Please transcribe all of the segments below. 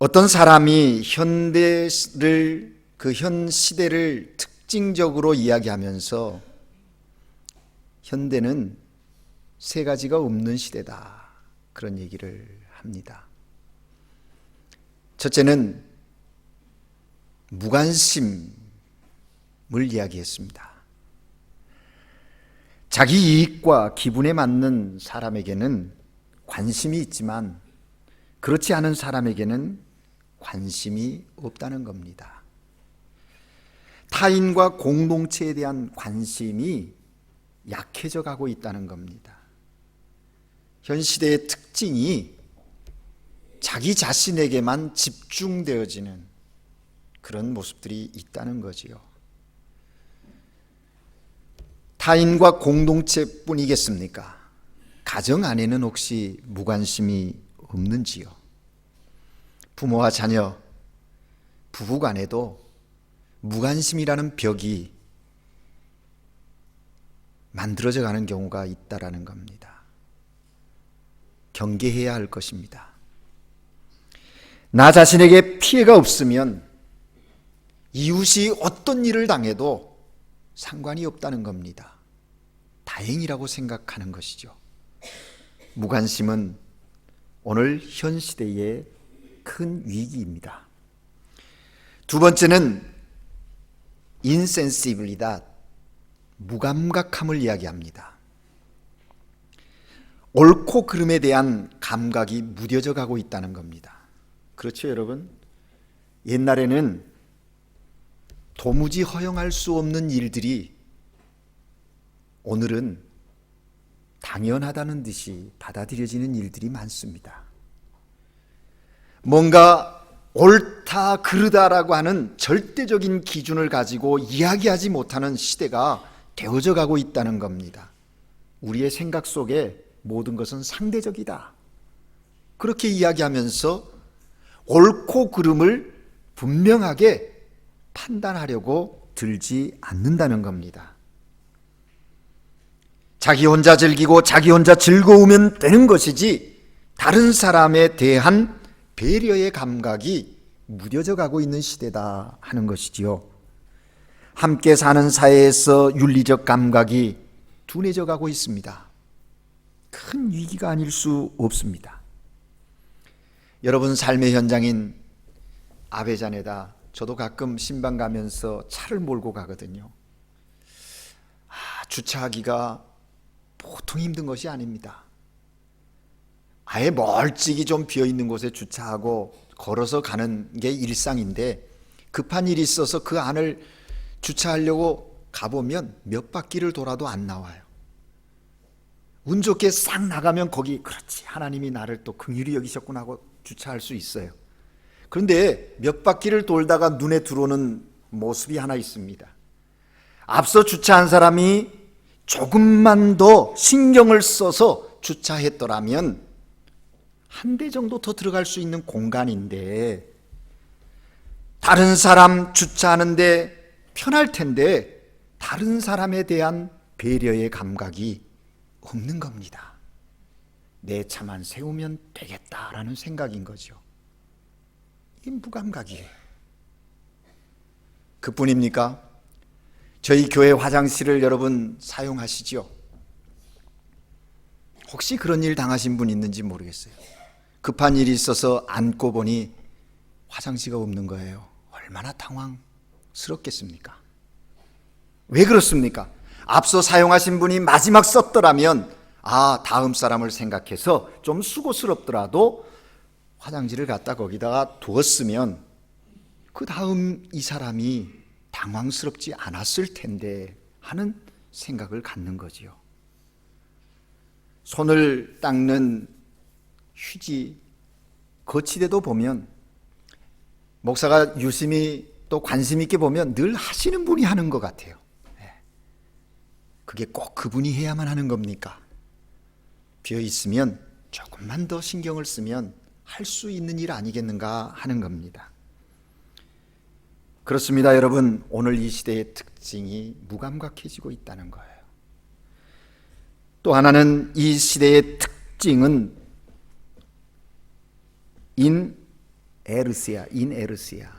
어떤 사람이 현 시대를 특징적으로 이야기하면서 현대는 세 가지가 없는 시대다, 그런 얘기를 합니다. 첫째는 무관심을 이야기했습니다. 자기 이익과 기분에 맞는 사람에게는 관심이 있지만 그렇지 않은 사람에게는 관심이 없다는 겁니다. 타인과 공동체에 대한 관심이 약해져 가고 있다는 겁니다. 현 시대의 특징이 자기 자신에게만 집중되어지는 그런 모습들이 있다는 거지요. 타인과 공동체뿐이겠습니까? 가정 안에는 혹시 무관심이 없는지요? 부모와 자녀, 부부 간에도 무관심이라는 벽이 만들어져 가는 경우가 있다라는 겁니다. 경계해야 할 것입니다. 나 자신에게 피해가 없으면 이웃이 어떤 일을 당해도 상관이 없다는 겁니다. 다행이라고 생각하는 것이죠. 무관심은 오늘 현 시대의 큰 위기입니다. 두 번째는 인센시빌리다, 무감각함을 이야기합니다. 옳고 그름에 대한 감각이 무뎌져 가고 있다는 겁니다. 그렇죠, 여러분? 옛날에는 도무지 허용할 수 없는 일들이 오늘은 당연하다는 듯이 받아들여지는 일들이 많습니다. 뭔가 옳다 그르다라고 하는 절대적인 기준을 가지고 이야기하지 못하는 시대가 되어져 가고 있다는 겁니다. 우리의 생각 속에 모든 것은 상대적이다, 그렇게 이야기하면서 옳고 그름을 분명하게 판단하려고 들지 않는다는 겁니다. 자기 혼자 즐기고 자기 혼자 즐거우면 되는 것이지 다른 사람에 대한 배려의 감각이 무뎌져 가고 있는 시대다 하는 것이지요. 함께 사는 사회에서 윤리적 감각이 둔해져 가고 있습니다. 큰 위기가 아닐 수 없습니다. 여러분 삶의 현장인 아베잔에다 저도 가끔 신방 가면서 차를 몰고 가거든요. 주차하기가 보통 힘든 것이 아닙니다. 아예 멀찍이 좀 비어있는 곳에 주차하고 걸어서 가는 게 일상인데 급한 일이 있어서 그 안을 주차하려고 가보면 몇 바퀴를 돌아도 안 나와요. 운 좋게 싹 나가면 거기 그렇지, 하나님이 나를 또 긍휼히 여기셨구나 하고 주차할 수 있어요. 그런데 몇 바퀴를 돌다가 눈에 들어오는 모습이 하나 있습니다. 앞서 주차한 사람이 조금만 더 신경을 써서 주차했더라면 한 대 정도 더 들어갈 수 있는 공간인데 다른 사람 주차하는데 편할 텐데 다른 사람에 대한 배려의 감각이 없는 겁니다. 내 차만 세우면 되겠다라는 생각인 거죠. 이게 무감각이에요. 그뿐입니까? 저희 교회 화장실을 여러분 사용하시죠? 혹시 그런 일 당하신 분 있는지 모르겠어요. 급한 일이 있어서 앉고 보니 화장실이 없는 거예요. 얼마나 당황스럽겠습니까? 왜 그렇습니까? 앞서 사용하신 분이 마지막 썼더라면 다음 사람을 생각해서 좀 수고스럽더라도 화장실을 갖다 거기다가 두었으면 그 다음 이 사람이 당황스럽지 않았을 텐데 하는 생각을 갖는 거지요. 손을 닦는 휴지, 거치대도 보면 목사가 유심히 또 관심 있게 보면 늘 하시는 분이 하는 것 같아요. 그게 꼭 그분이 해야만 하는 겁니까? 비어 있으면 조금만 더 신경을 쓰면 할 수 있는 일 아니겠는가 하는 겁니다. 그렇습니다, 여러분. 오늘 이 시대의 특징이 무감각해지고 있다는 거예요. 또 하나는 이 시대의 특징은 에르시아, 인에르시아,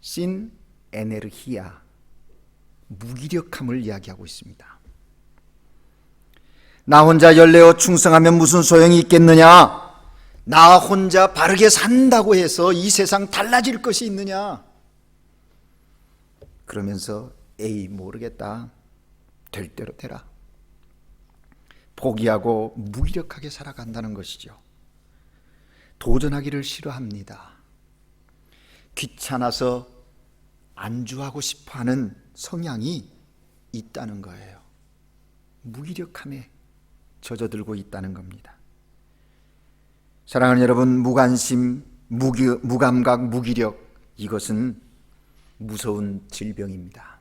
신 에네르히아, 무기력함을 이야기하고 있습니다. 나 혼자 열내어 충성하면 무슨 소용이 있겠느냐? 나 혼자 바르게 산다고 해서 이 세상 달라질 것이 있느냐? 그러면서 에이 모르겠다, 될 대로 되라, 포기하고 무기력하게 살아간다는 것이죠. 도전하기를 싫어합니다. 귀찮아서 안주하고 싶어하는 성향이 있다는 거예요. 무기력함에 젖어들고 있다는 겁니다. 사랑하는 여러분, 무관심, 무감각, 무기력, 이것은 무서운 질병입니다.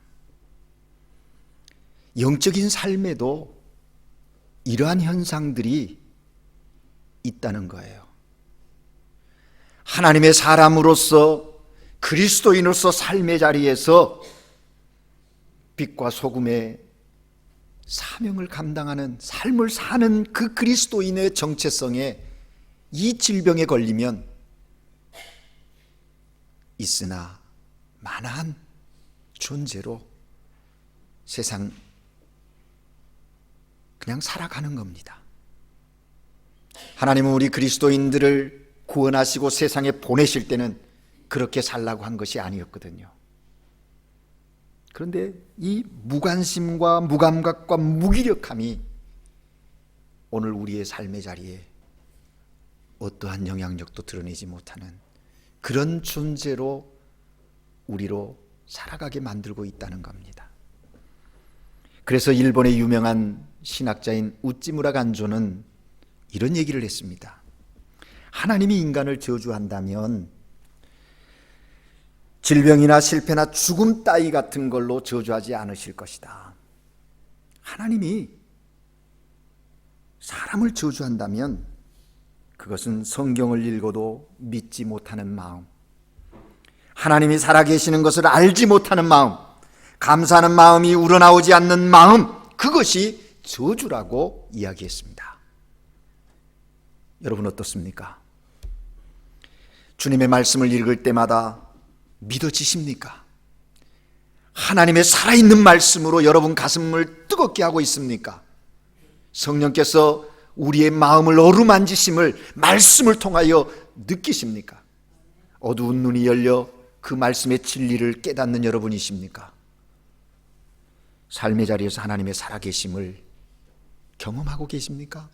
영적인 삶에도 이러한 현상들이 있다는 거예요. 하나님의 사람으로서, 그리스도인으로서 삶의 자리에서 빛과 소금의 사명을 감당하는 삶을 사는 그 그리스도인의 정체성에 이 질병에 걸리면 있으나 만한 존재로 세상 그냥 살아가는 겁니다. 하나님은 우리 그리스도인들을 구원하시고 세상에 보내실 때는 그렇게 살라고 한 것이 아니었거든요. 그런데 이 무관심과 무감각과 무기력함이 오늘 우리의 삶의 자리에 어떠한 영향력도 드러내지 못하는 그런 존재로 우리로 살아가게 만들고 있다는 겁니다. 그래서 일본의 유명한 신학자인 우찌무라 간조는 이런 얘기를 했습니다. 하나님이 인간을 저주한다면 질병이나 실패나 죽음 따위 같은 걸로 저주하지 않으실 것이다. 하나님이 사람을 저주한다면 그것은 성경을 읽어도 믿지 못하는 마음, 하나님이 살아계시는 것을 알지 못하는 마음, 감사하는 마음이 우러나오지 않는 마음, 그것이 저주라고 이야기했습니다. 여러분 어떻습니까? 주님의 말씀을 읽을 때마다 믿어지십니까? 하나님의 살아있는 말씀으로 여러분 가슴을 뜨겁게 하고 있습니까? 성령께서 우리의 마음을 어루만지심을 말씀을 통하여 느끼십니까? 어두운 눈이 열려 그 말씀의 진리를 깨닫는 여러분이십니까? 삶의 자리에서 하나님의 살아계심을 경험하고 계십니까?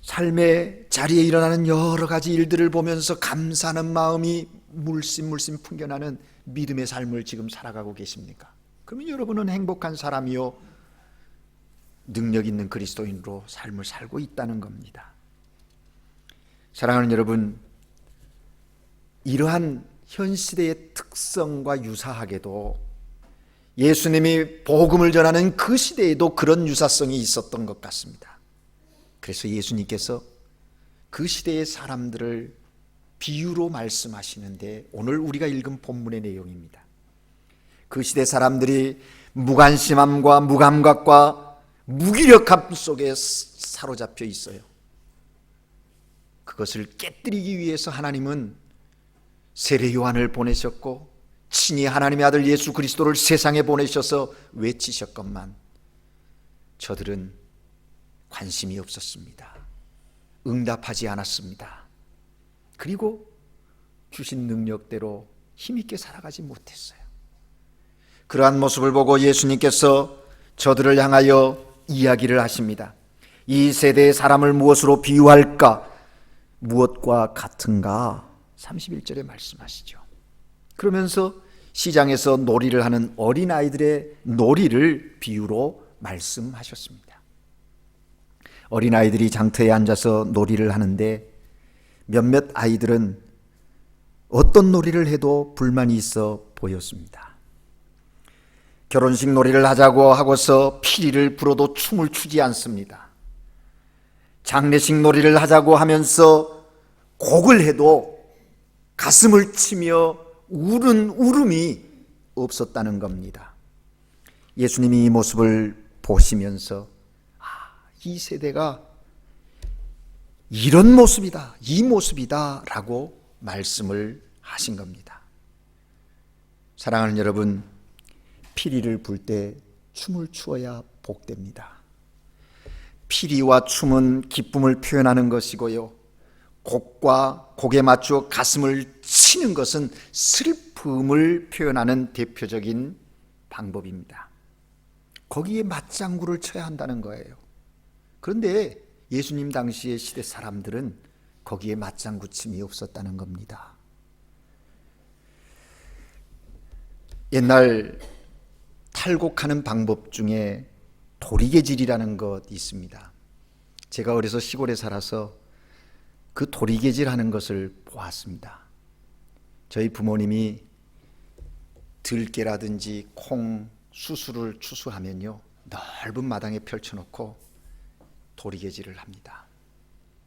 삶의 자리에 일어나는 여러 가지 일들을 보면서 감사하는 마음이 물씬 풍겨나는 믿음의 삶을 지금 살아가고 계십니까? 그러면 여러분은 행복한 사람이요, 능력 있는 그리스도인으로 삶을 살고 있다는 겁니다. 사랑하는 여러분, 이러한 현 시대의 특성과 유사하게도 예수님이 복음을 전하는 그 시대에도 그런 유사성이 있었던 것 같습니다. 그래서 예수님께서 그 시대의 사람들을 비유로 말씀하시는데 오늘 우리가 읽은 본문의 내용입니다. 그 시대 사람들이 무관심함과 무감각과 무기력함 속에 사로잡혀 있어요. 그것을 깨뜨리기 위해서 하나님은 세례 요한을 보내셨고 친히 하나님의 아들 예수 그리스도를 세상에 보내셔서 외치셨건만 저들은 관심이 없었습니다. 응답하지 않았습니다. 그리고 주신 능력대로 힘있게 살아가지 못했어요. 그러한 모습을 보고 예수님께서 저들을 향하여 이야기를 하십니다. 이 세대의 사람을 무엇으로 비유할까? 무엇과 같은가? 31절에 말씀하시죠. 그러면서 시장에서 놀이를 하는 어린아이들의 놀이를 비유로 말씀하셨습니다. 어린아이들이 장터에 앉아서 놀이를 하는데 몇몇 아이들은 어떤 놀이를 해도 불만이 있어 보였습니다. 결혼식 놀이를 하자고 하고서 피리를 불어도 춤을 추지 않습니다. 장례식 놀이를 하자고 하면서 곡을 해도 가슴을 치며 우는 울음이 없었다는 겁니다. 예수님이 이 모습을 보시면서 이 세대가 이런 모습이다, 이 모습이다 라고 말씀을 하신 겁니다. 사랑하는 여러분, 피리를 불 때 춤을 추어야 복됩니다. 피리와 춤은 기쁨을 표현하는 것이고요, 곡에 맞추어 가슴을 치는 것은 슬픔을 표현하는 대표적인 방법입니다. 거기에 맞장구를 쳐야 한다는 거예요. 그런데 예수님 당시의 시대 사람들은 거기에 맞장구 침이 없었다는 겁니다. 옛날 탈곡하는 방법 중에 도리개질이라는 것 있습니다. 제가 어려서 시골에 살아서 그 도리개질 하는 것을 보았습니다. 저희 부모님이 들깨라든지 콩, 수수를 추수하면요, 넓은 마당에 펼쳐놓고 도리개질을 합니다.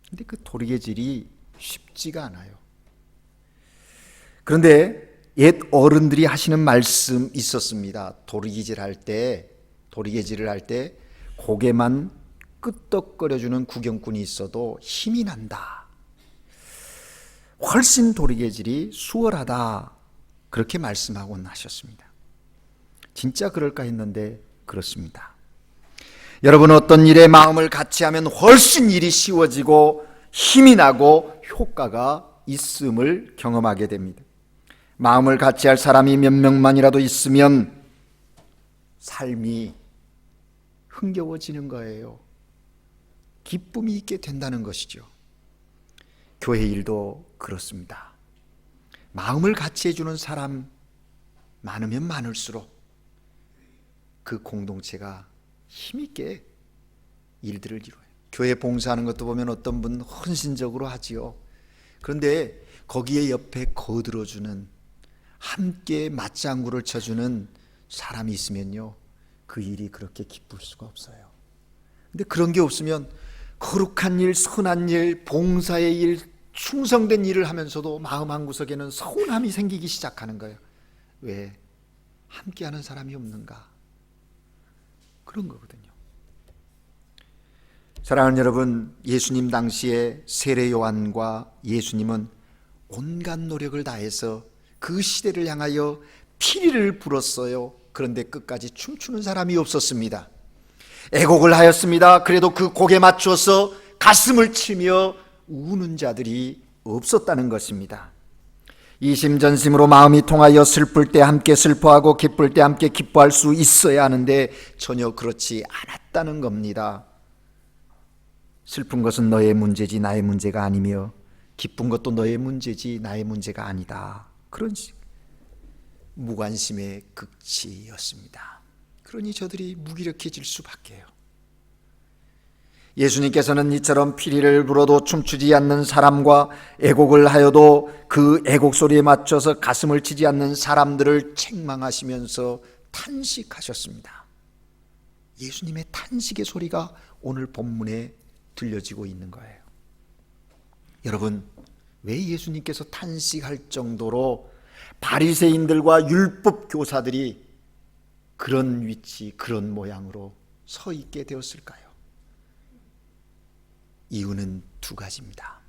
근데 그 도리개질이 쉽지가 않아요. 그런데 옛 어른들이 하시는 말씀 있었습니다. 도리개질을 할 때 고개만 끄덕거려주는 구경꾼이 있어도 힘이 난다. 훨씬 도리개질이 수월하다. 그렇게 말씀하곤 하셨습니다. 진짜 그럴까 했는데 그렇습니다. 여러분, 어떤 일에 마음을 같이 하면 훨씬 일이 쉬워지고 힘이 나고 효과가 있음을 경험하게 됩니다. 마음을 같이 할 사람이 몇 명만이라도 있으면 삶이 흥겨워지는 거예요. 기쁨이 있게 된다는 것이죠. 교회 일도 그렇습니다. 마음을 같이 해주는 사람 많으면 많을수록 그 공동체가 힘있게 일들을 이루어요. 교회 봉사하는 것도 보면 어떤 분은 헌신적으로 하지요. 그런데 거기에 옆에 거들어주는, 함께 맞장구를 쳐주는 사람이 있으면요, 그 일이 그렇게 기쁠 수가 없어요. 근데 그런 게 없으면 거룩한 일, 선한 일, 봉사의 일, 충성된 일을 하면서도 마음 한구석에는 서운함이 생기기 시작하는 거예요. 왜? 함께하는 사람이 없는가? 그런 거거든요. 사랑하는 여러분, 예수님 당시에 세례 요한과 예수님은 온갖 노력을 다해서 그 시대를 향하여 피리를 불었어요. 그런데 끝까지 춤추는 사람이 없었습니다. 애곡을 하였습니다. 그래도 그 곡에 맞춰서 가슴을 치며 우는 자들이 없었다는 것입니다. 이심전심으로 마음이 통하여 슬플 때 함께 슬퍼하고 기쁠 때 함께 기뻐할 수 있어야 하는데 전혀 그렇지 않았다는 겁니다. 슬픈 것은 너의 문제지 나의 문제가 아니며 기쁜 것도 너의 문제지 나의 문제가 아니다. 그런 무관심의 극치였습니다. 그러니 저들이 무기력해질 수밖에요. 예수님께서는 이처럼 피리를 불어도 춤추지 않는 사람과 애곡을 하여도 그 애곡 소리에 맞춰서 가슴을 치지 않는 사람들을 책망하시면서 탄식하셨습니다. 예수님의 탄식의 소리가 오늘 본문에 들려지고 있는 거예요. 여러분, 왜 예수님께서 탄식할 정도로 바리새인들과 율법 교사들이 그런 위치, 그런 모양으로 서 있게 되었을까요? 이유는 두 가지입니다.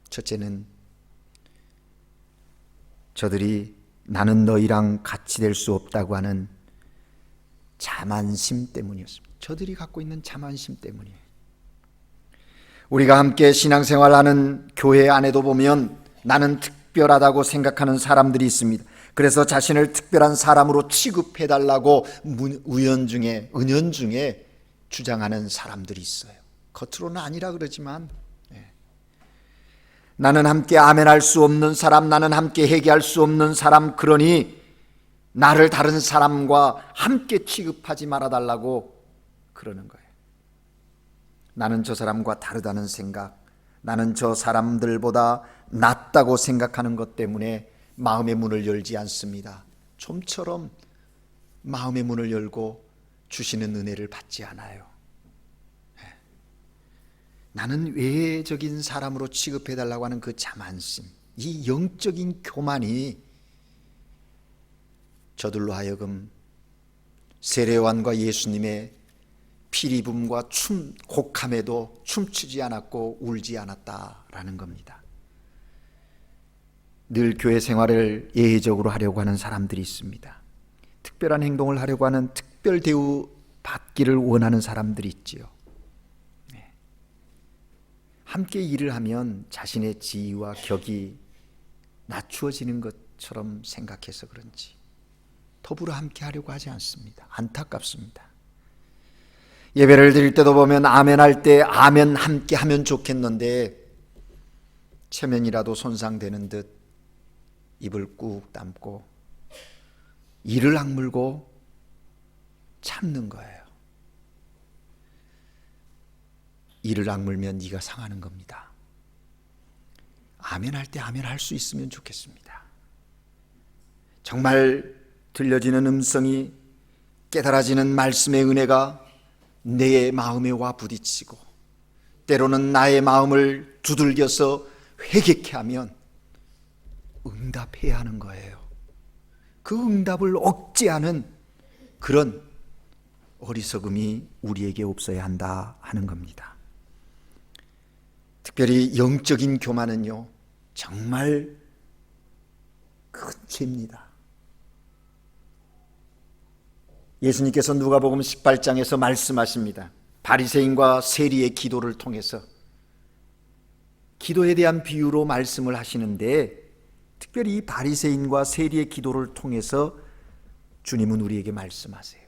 첫째는 저들이 나는 너희랑 같이 될 수 없다고 하는 자만심 때문이었습니다. 저들이 갖고 있는 자만심 때문이에요. 우리가 함께 신앙생활하는 교회 안에도 보면 나는 특별하다고 생각하는 사람들이 있습니다. 그래서 자신을 특별한 사람으로 취급해달라고 은연중에 주장하는 사람들이 있어요. 겉으로는 아니라 그러지만 나는 함께 아멘할 수 없는 사람, 나는 함께 회개할 수 없는 사람, 그러니 나를 다른 사람과 함께 취급하지 말아달라고 그러는 거예요. 나는 저 사람과 다르다는 생각, 나는 저 사람들보다 낫다고 생각하는 것 때문에 마음의 문을 열지 않습니다. 좀처럼 마음의 문을 열고 주시는 은혜를 받지 않아요. 나는 외적인 사람으로 취급해달라고 하는 그 자만심, 이 영적인 교만이 저들로 하여금 세례요한과 예수님의 피리붐과 곡함에도 춤추지 않았고 울지 않았다라는 겁니다. 늘 교회 생활을 예외적으로 하려고 하는 사람들이 있습니다. 특별한 행동을 하려고 하는, 특별 대우 받기를 원하는 사람들이 있지요. 함께 일을 하면 자신의 지위와 격이 낮추어지는 것처럼 생각해서 그런지 더불어 함께 하려고 하지 않습니다. 안타깝습니다. 예배를 드릴 때도 보면 아멘 할 때 아멘 함께 하면 좋겠는데 체면이라도 손상되는 듯 입을 꾹 담고 이를 악물고 참는 거예요. 이를 악물면 네가 상하는 겁니다. 아멘 할 때 아멘 할 수 있으면 좋겠습니다. 정말 들려지는 음성이, 깨달아지는 말씀의 은혜가 내 마음에 와 부딪히고 때로는 나의 마음을 두들겨서 회개케 하면 응답해야 하는 거예요. 그 응답을 억제하는 그런 어리석음이 우리에게 없어야 한다 하는 겁니다. 특별히 영적인 교만은요, 정말 큰 죄입니다. 예수님께서 누가복음 18장에서 말씀하십니다. 바리새인과 세리의 기도를 통해서 기도에 대한 비유로 말씀을 하시는데, 특별히 이 바리새인과 세리의 기도를 통해서 주님은 우리에게 말씀하세요.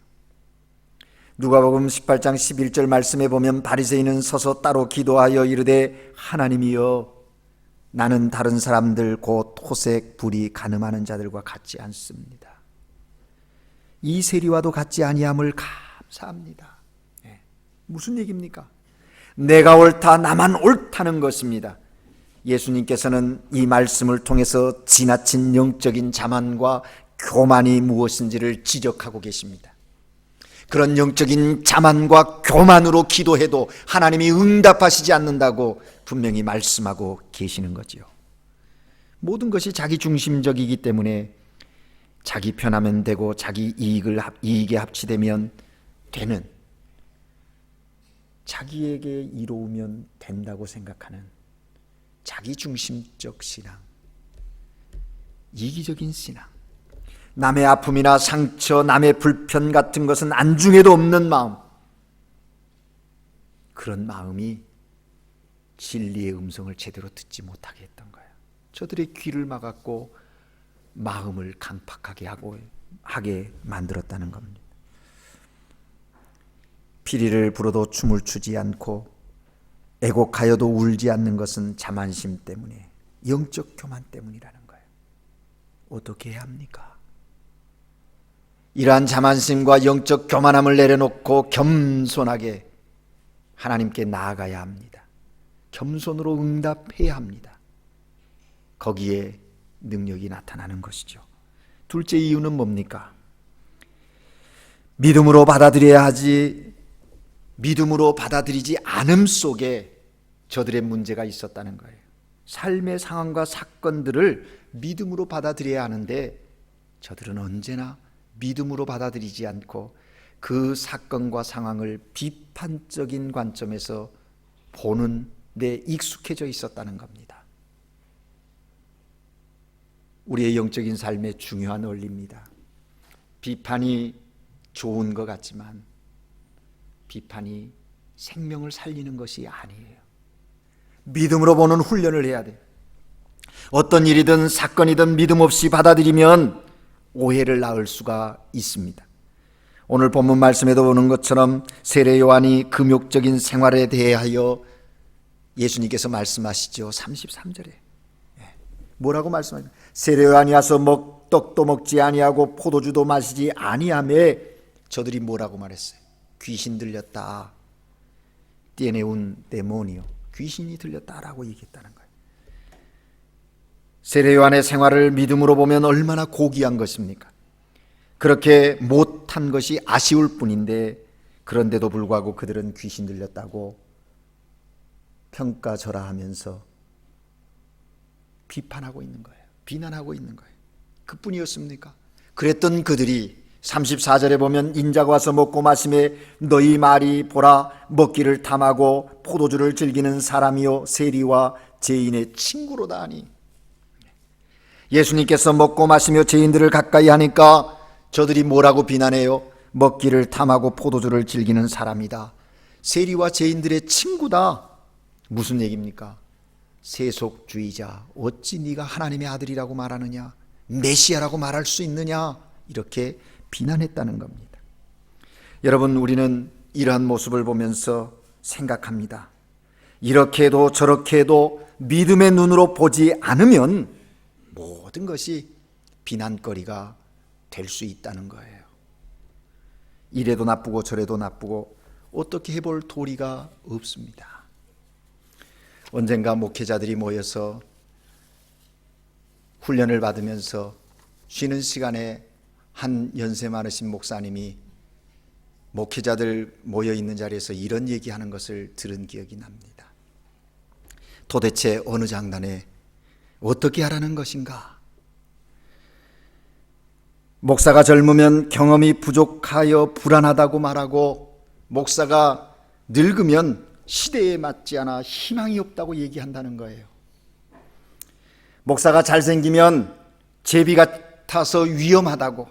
누가복음 18장 11절 말씀에 보면 바리새인은 서서 따로 기도하여 이르되 하나님이여 나는 다른 사람들 곧 호색 불이 가늠하는 자들과 같지 않습니다. 이 세리와도 같지 아니함을 감사합니다. 무슨 얘기입니까? 내가 옳다, 나만 옳다는 것입니다. 예수님께서는 이 말씀을 통해서 지나친 영적인 자만과 교만이 무엇인지를 지적하고 계십니다. 그런 영적인 자만과 교만으로 기도해도 하나님이 응답하시지 않는다고 분명히 말씀하고 계시는 거지요. 모든 것이 자기 중심적이기 때문에 자기 편하면 되고 자기 이익에 합치되면 되는, 자기에게 이로우면 된다고 생각하는 자기 중심적 신앙, 이기적인 신앙, 남의 아픔이나 상처, 남의 불편 같은 것은 안중에도 없는 마음, 그런 마음이 진리의 음성을 제대로 듣지 못하게 했던 거예요. 저들의 귀를 막았고 마음을 강팍하게 하게 만들었다는 겁니다. 피리를 불어도 춤을 추지 않고 애곡하여도 울지 않는 것은 자만심 때문에, 영적 교만 때문이라는 거예요. 어떻게 해야 합니까? 이러한 자만심과 영적 교만함을 내려놓고 겸손하게 하나님께 나아가야 합니다. 겸손으로 응답해야 합니다. 거기에 능력이 나타나는 것이죠. 둘째 이유는 뭡니까? 믿음으로 받아들여야 하지, 믿음으로 받아들이지 않음 속에 저들의 문제가 있었다는 거예요. 삶의 상황과 사건들을 믿음으로 받아들여야 하는데 저들은 언제나 믿음으로 받아들이지 않고 그 사건과 상황을 비판적인 관점에서 보는 데 익숙해져 있었다는 겁니다. 우리의 영적인 삶의 중요한 원리입니다. 비판이 좋은 것 같지만 비판이 생명을 살리는 것이 아니에요. 믿음으로 보는 훈련을 해야 돼요. 어떤 일이든 사건이든 믿음 없이 받아들이면 오해를 낳을 수가 있습니다. 오늘 본문 말씀에도 보는 것처럼 세례 요한이 금욕적인 생활에 대하여 예수님께서 말씀하시죠. 33절에 뭐라고 말씀하시죠? 세례 요한이 와서 떡도 먹지 아니하고 포도주도 마시지 아니하매 저들이 뭐라고 말했어요? 귀신 들렸다. 띠에네운 데모니오, 귀신이 들렸다라고 얘기했다는 거예요. 세례 요한의 생활을 믿음으로 보면 얼마나 고귀한 것입니까? 그렇게 못한 것이 아쉬울 뿐인데 그런데도 불구하고 그들은 귀신 들렸다고 평가절하하면서 비판하고 있는 거예요. 비난하고 있는 거예요. 그뿐이었습니까? 그랬던 그들이 34절에 보면 인자가 와서 먹고 마시매 너희 말이 보라 먹기를 탐하고 포도주를 즐기는 사람이요 세리와 죄인의 친구로다 하니, 예수님께서 먹고 마시며 죄인들을 가까이 하니까 저들이 뭐라고 비난해요? 먹기를 탐하고 포도주를 즐기는 사람이다, 세리와 죄인들의 친구다. 무슨 얘기입니까? 세속주의자, 어찌 네가 하나님의 아들이라고 말하느냐, 메시아라고 말할 수 있느냐, 이렇게 비난했다는 겁니다. 여러분, 우리는 이러한 모습을 보면서 생각합니다. 이렇게 해도 저렇게 해도 믿음의 눈으로 보지 않으면 모든 것이 비난거리가 될 수 있다는 거예요. 이래도 나쁘고 저래도 나쁘고 어떻게 해볼 도리가 없습니다. 언젠가 목회자들이 모여서 훈련을 받으면서 쉬는 시간에 한 연세 많으신 목사님이 목회자들 모여 있는 자리에서 이런 얘기하는 것을 들은 기억이 납니다. 도대체 어느 장단에 어떻게 하라는 것인가? 목사가 젊으면 경험이 부족하여 불안하다고 말하고, 목사가 늙으면 시대에 맞지 않아 희망이 없다고 얘기한다는 거예요. 목사가 잘생기면 제비 같아서 위험하다고,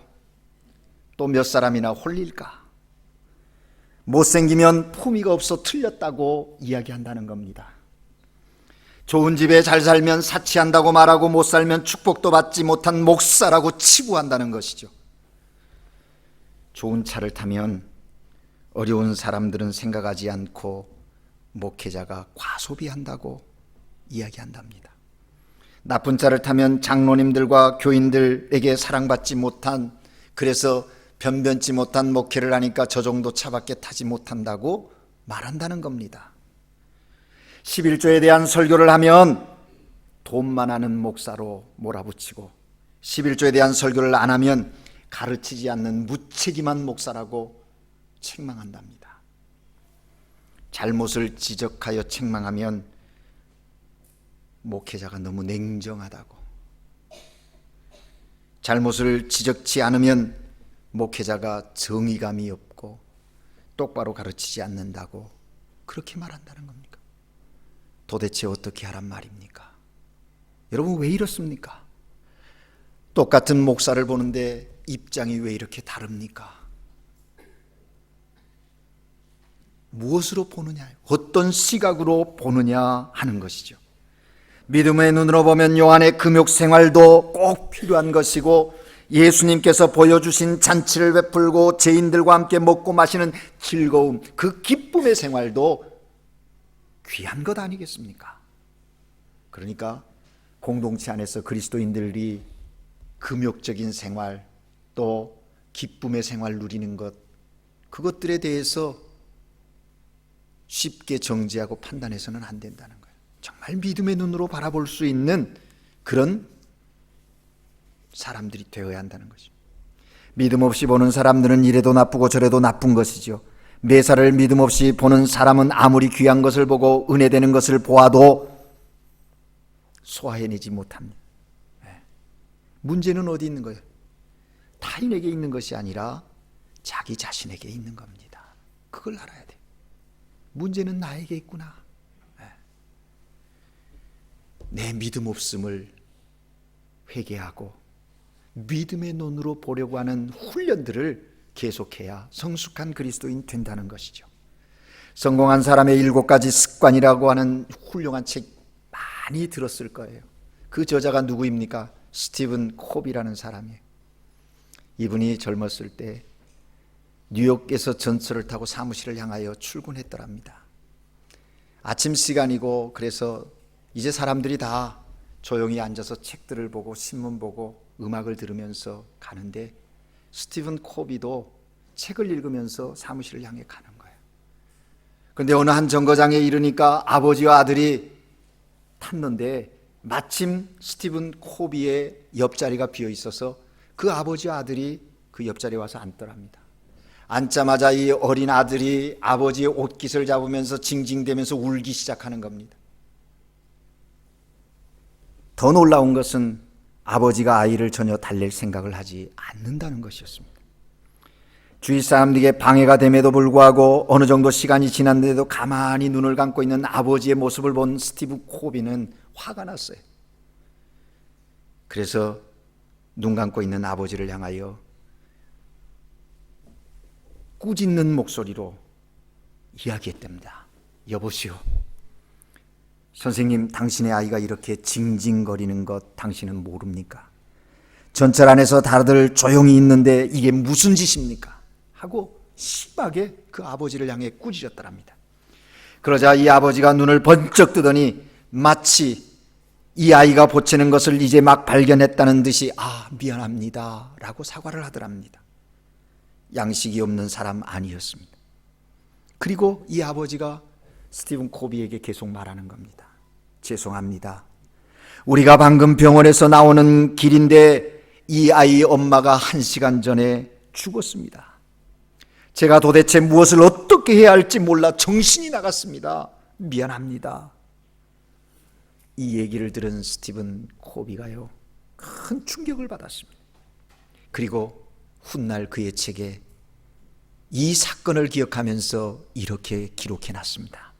또 몇 사람이나 홀릴까? 못생기면 품위가 없어 틀렸다고 이야기한다는 겁니다. 좋은 집에 잘 살면 사치한다고 말하고 못 살면 축복도 받지 못한 목사라고 치부한다는 것이죠. 좋은 차를 타면 어려운 사람들은 생각하지 않고 목회자가 과소비한다고 이야기한답니다. 나쁜 차를 타면 장로님들과 교인들에게 사랑받지 못한, 그래서 변변치 못한 목회를 하니까 저 정도 차밖에 타지 못한다고 말한다는 겁니다. 11조에 대한 설교를 하면 돈만 하는 목사로 몰아붙이고, 11조에 대한 설교를 안 하면 가르치지 않는 무책임한 목사라고 책망한답니다. 잘못을 지적하여 책망하면 목회자가 너무 냉정하다고, 잘못을 지적치 않으면 목회자가 정의감이 없고 똑바로 가르치지 않는다고 그렇게 말한다는 겁니까? 도대체 어떻게 하란 말입니까? 여러분, 왜 이렇습니까? 똑같은 목사를 보는데 입장이 왜 이렇게 다릅니까? 무엇으로 보느냐, 어떤 시각으로 보느냐 하는 것이죠. 믿음의 눈으로 보면 요한의 금욕 생활도 꼭 필요한 것이고, 예수님께서 보여주신 잔치를 베풀고 죄인들과 함께 먹고 마시는 즐거움, 그 기쁨의 생활도 귀한 것 아니겠습니까? 그러니까 공동체 안에서 그리스도인들이 금욕적인 생활, 또 기쁨의 생활 누리는 것, 그것들에 대해서 쉽게 정지하고 판단해서는 안 된다는 거예요. 정말 믿음의 눈으로 바라볼 수 있는 그런 사람들이 되어야 한다는 것이죠. 믿음 없이 보는 사람들은 이래도 나쁘고 저래도 나쁜 것이죠. 매사를 믿음 없이 보는 사람은 아무리 귀한 것을 보고 은혜되는 것을 보아도 소화해내지 못합니다. 문제는 어디 있는 거예요? 타인에게 있는 것이 아니라 자기 자신에게 있는 겁니다. 그걸 알아야 돼요. 문제는 나에게 있구나. 내 믿음 없음을 회개하고 믿음의 눈으로 보려고 하는 훈련들을 계속해야 성숙한 그리스도인 된다는 것이죠. 성공한 사람의 7가지 습관이라고 하는 훌륭한 책 많이 들었을 거예요. 그 저자가 누구입니까? 스티븐 코비라는 사람이에요. 이분이 젊었을 때 뉴욕에서 전철을 타고 사무실을 향하여 출근했더랍니다. 아침 시간이고, 그래서 이제 사람들이 다 조용히 앉아서 책들을 보고 신문 보고 음악을 들으면서 가는데, 스티븐 코비도 책을 읽으면서 사무실을 향해 가는 거예요. 그런데 어느 한 정거장에 이르니까 아버지와 아들이 탔는데, 마침 스티븐 코비의 옆자리가 비어 있어서 그 아버지와 아들이 그 옆자리에 와서 앉더랍니다. 앉자마자 이 어린 아들이 아버지의 옷깃을 잡으면서 징징대면서 울기 시작하는 겁니다. 더 놀라운 것은 아버지가 아이를 전혀 달랠 생각을 하지 않는다는 것이었습니다. 주위 사람들에게 방해가 됨에도 불구하고 어느 정도 시간이 지났는데도 가만히 눈을 감고 있는 아버지의 모습을 본 스티브 코비는 화가 났어요. 그래서 눈 감고 있는 아버지를 향하여 꾸짖는 목소리로 이야기했답니다. 여보시오, 선생님, 당신의 아이가 이렇게 징징거리는 것 당신은 모릅니까? 전철 안에서 다들 조용히 있는데 이게 무슨 짓입니까? 하고 심하게 그 아버지를 향해 꾸짖었더랍니다. 그러자 이 아버지가 눈을 번쩍 뜨더니 마치 이 아이가 보채는 것을 이제 막 발견했다는 듯이 미안합니다 라고 사과를 하더랍니다. 양식이 없는 사람 아니었습니다. 그리고 이 아버지가 스티븐 코비에게 계속 말하는 겁니다. 죄송합니다. 우리가 방금 병원에서 나오는 길인데 이 아이 엄마가 1시간 전에 죽었습니다. 제가 도대체 무엇을 어떻게 해야 할지 몰라 정신이 나갔습니다. 미안합니다. 이 얘기를 들은 스티븐 코비가요, 큰 충격을 받았습니다. 그리고 훗날 그의 책에 이 사건을 기억하면서 이렇게 기록해놨습니다.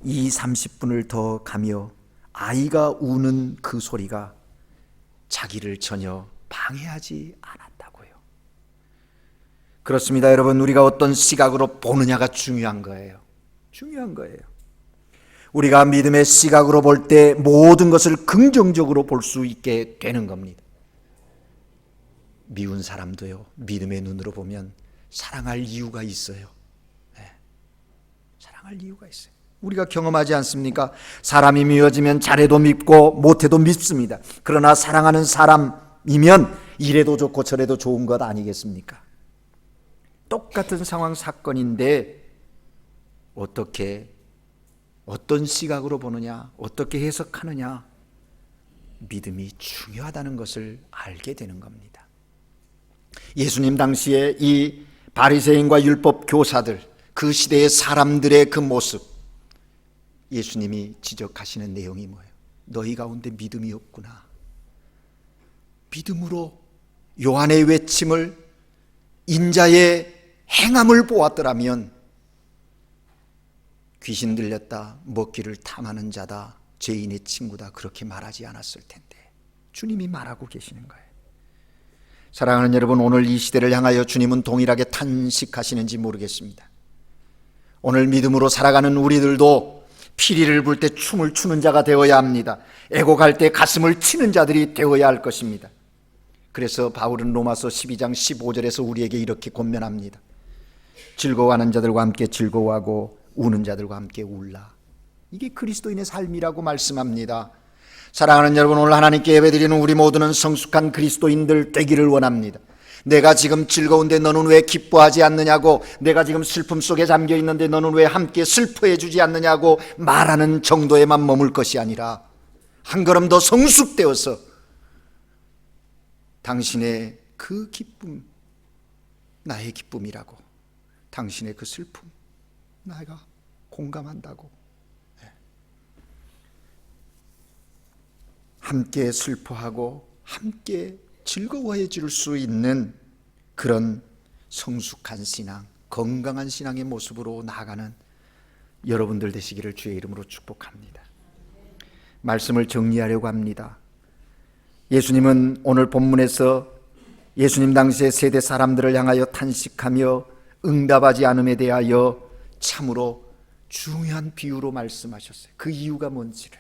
이 30분을 더 가며 아이가 우는 그 소리가 자기를 전혀 방해하지 않았다고요. 그렇습니다, 여러분. 우리가 어떤 시각으로 보느냐가 중요한 거예요. 중요한 거예요. 우리가 믿음의 시각으로 볼 때 모든 것을 긍정적으로 볼 수 있게 되는 겁니다. 미운 사람도요, 믿음의 눈으로 보면 사랑할 이유가 있어요. 사랑할 이유가 있어요. 우리가 경험하지 않습니까? 사람이 미워지면 잘해도 밉고 못해도 밉습니다. 그러나 사랑하는 사람이면 이래도 좋고 저래도 좋은 것 아니겠습니까? 똑같은 상황 사건인데 어떤 시각으로 보느냐, 어떻게 해석하느냐, 믿음이 중요하다는 것을 알게 되는 겁니다. 예수님 당시에 이 바리새인과 율법 교사들, 그 시대의 사람들의 그 모습, 예수님이 지적하시는 내용이 뭐예요? 너희 가운데 믿음이 없구나. 믿음으로 요한의 외침을, 인자의 행함을 보았더라면 귀신 들렸다, 먹기를 탐하는 자다, 죄인의 친구다, 그렇게 말하지 않았을 텐데 주님이 말하고 계시는 거예요. 사랑하는 여러분, 오늘 이 시대를 향하여 주님은 동일하게 탄식하시는지 모르겠습니다. 오늘 믿음으로 살아가는 우리들도 피리를 불 때 춤을 추는 자가 되어야 합니다. 애곡할 때 가슴을 치는 자들이 되어야 할 것입니다. 그래서 바울은 로마서 12장 15절에서 우리에게 이렇게 권면합니다. 즐거워하는 자들과 함께 즐거워하고 우는 자들과 함께 울라. 이게 그리스도인의 삶이라고 말씀합니다. 사랑하는 여러분, 오늘 하나님께 예배드리는 우리 모두는 성숙한 그리스도인들 되기를 원합니다. 내가 지금 즐거운데 너는 왜 기뻐하지 않느냐고, 내가 지금 슬픔 속에 잠겨 있는데 너는 왜 함께 슬퍼해 주지 않느냐고 말하는 정도에만 머물 것이 아니라 한 걸음 더 성숙되어서 당신의 그 기쁨 나의 기쁨이라고, 당신의 그 슬픔 내가 공감한다고, 함께 슬퍼하고 함께 즐거워해 줄 수 있는 그런 성숙한 신앙, 건강한 신앙의 모습으로 나아가는 여러분들 되시기를 주의 이름으로 축복합니다. 말씀을 정리하려고 합니다. 예수님은 오늘 본문에서 예수님 당시의 세대 사람들을 향하여 탄식하며 응답하지 않음에 대하여 참으로 중요한 비유로 말씀하셨어요. 그 이유가 뭔지를,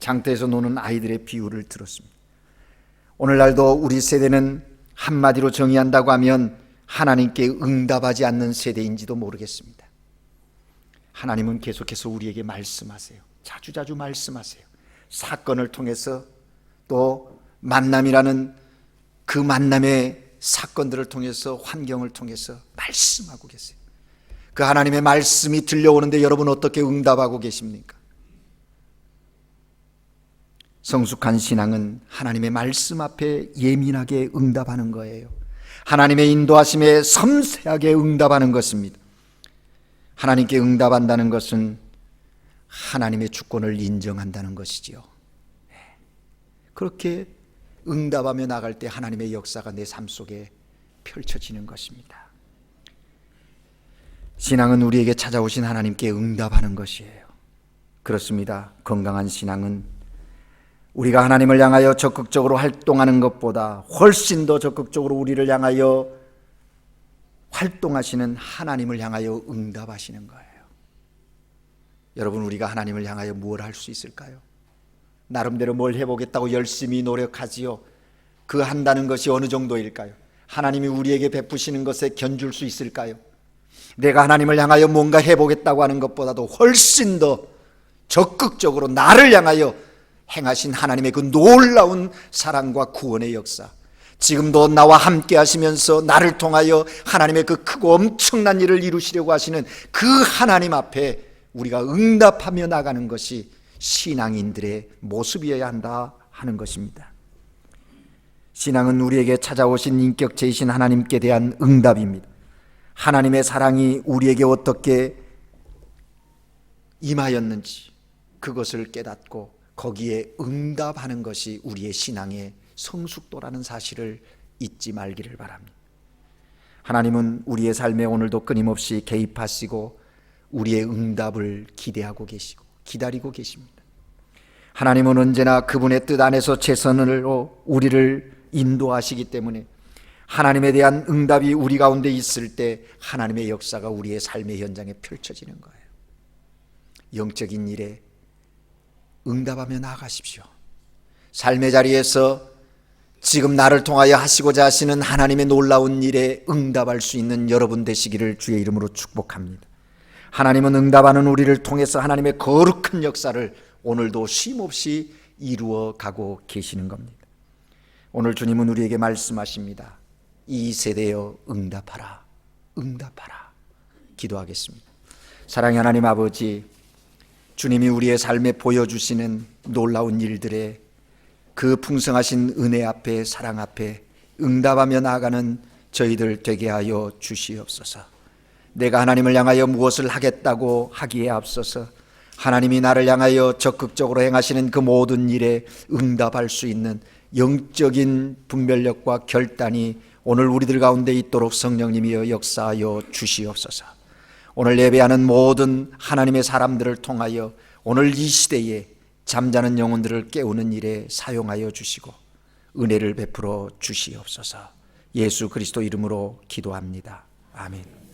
장터에서 노는 아이들의 비유를 들었습니다. 오늘날도 우리 세대는 한마디로 정의한다고 하면 하나님께 응답하지 않는 세대인지도 모르겠습니다. 하나님은 계속해서 우리에게 말씀하세요. 자주자주 말씀하세요. 사건을 통해서, 또 만남이라는 그 만남의 사건들을 통해서, 환경을 통해서 말씀하고 계세요. 그 하나님의 말씀이 들려오는데 여러분 어떻게 응답하고 계십니까? 성숙한 신앙은 하나님의 말씀 앞에 예민하게 응답하는 거예요. 하나님의 인도하심에 섬세하게 응답하는 것입니다. 하나님께 응답한다는 것은 하나님의 주권을 인정한다는 것이지요. 그렇게 응답하며 나갈 때 하나님의 역사가 내 삶 속에 펼쳐지는 것입니다. 신앙은 우리에게 찾아오신 하나님께 응답하는 것이에요. 그렇습니다. 건강한 신앙은 우리가 하나님을 향하여 적극적으로 활동하는 것보다 훨씬 더 적극적으로 우리를 향하여 활동하시는 하나님을 향하여 응답하시는 거예요. 여러분, 우리가 하나님을 향하여 무엇을 할 수 있을까요? 나름대로 뭘 해보겠다고 열심히 노력하지요. 그 한다는 것이 어느 정도일까요? 하나님이 우리에게 베푸시는 것에 견줄 수 있을까요? 내가 하나님을 향하여 뭔가 해보겠다고 하는 것보다도 훨씬 더 적극적으로 나를 향하여 행하신 하나님의 그 놀라운 사랑과 구원의 역사, 지금도 나와 함께 하시면서 나를 통하여 하나님의 그 크고 엄청난 일을 이루시려고 하시는 그 하나님 앞에 우리가 응답하며 나가는 것이 신앙인들의 모습이어야 한다 하는 것입니다. 신앙은 우리에게 찾아오신 인격체이신 하나님께 대한 응답입니다. 하나님의 사랑이 우리에게 어떻게 임하였는지 그것을 깨닫고 거기에 응답하는 것이 우리의 신앙의 성숙도라는 사실을 잊지 말기를 바랍니다. 하나님은 우리의 삶에 오늘도 끊임없이 개입하시고 우리의 응답을 기대하고 계시고 기다리고 계십니다. 하나님은 언제나 그분의 뜻 안에서 최선으로 우리를 인도하시기 때문에 하나님에 대한 응답이 우리 가운데 있을 때 하나님의 역사가 우리의 삶의 현장에 펼쳐지는 거예요. 영적인 일에 응답하며 나아가십시오. 삶의 자리에서 지금 나를 통하여 하시고자 하시는 하나님의 놀라운 일에 응답할 수 있는 여러분 되시기를 주의 이름으로 축복합니다. 하나님은 응답하는 우리를 통해서 하나님의 거룩한 역사를 오늘도 쉼없이 이루어 가고 계시는 겁니다. 오늘 주님은 우리에게 말씀하십니다. 이 세대여 응답하라, 응답하라. 기도하겠습니다. 사랑의 하나님 아버지, 주님이 우리의 삶에 보여주시는 놀라운 일들에 그 풍성하신 은혜 앞에, 사랑 앞에 응답하며 나아가는 저희들 되게 하여 주시옵소서. 내가 하나님을 향하여 무엇을 하겠다고 하기에 앞서서 하나님이 나를 향하여 적극적으로 행하시는 그 모든 일에 응답할 수 있는 영적인 분별력과 결단이 오늘 우리들 가운데 있도록 성령님이여 역사하여 주시옵소서. 오늘 예배하는 모든 하나님의 사람들을 통하여 오늘 이 시대에 잠자는 영혼들을 깨우는 일에 사용하여 주시고 은혜를 베풀어 주시옵소서. 예수 그리스도 이름으로 기도합니다. 아멘.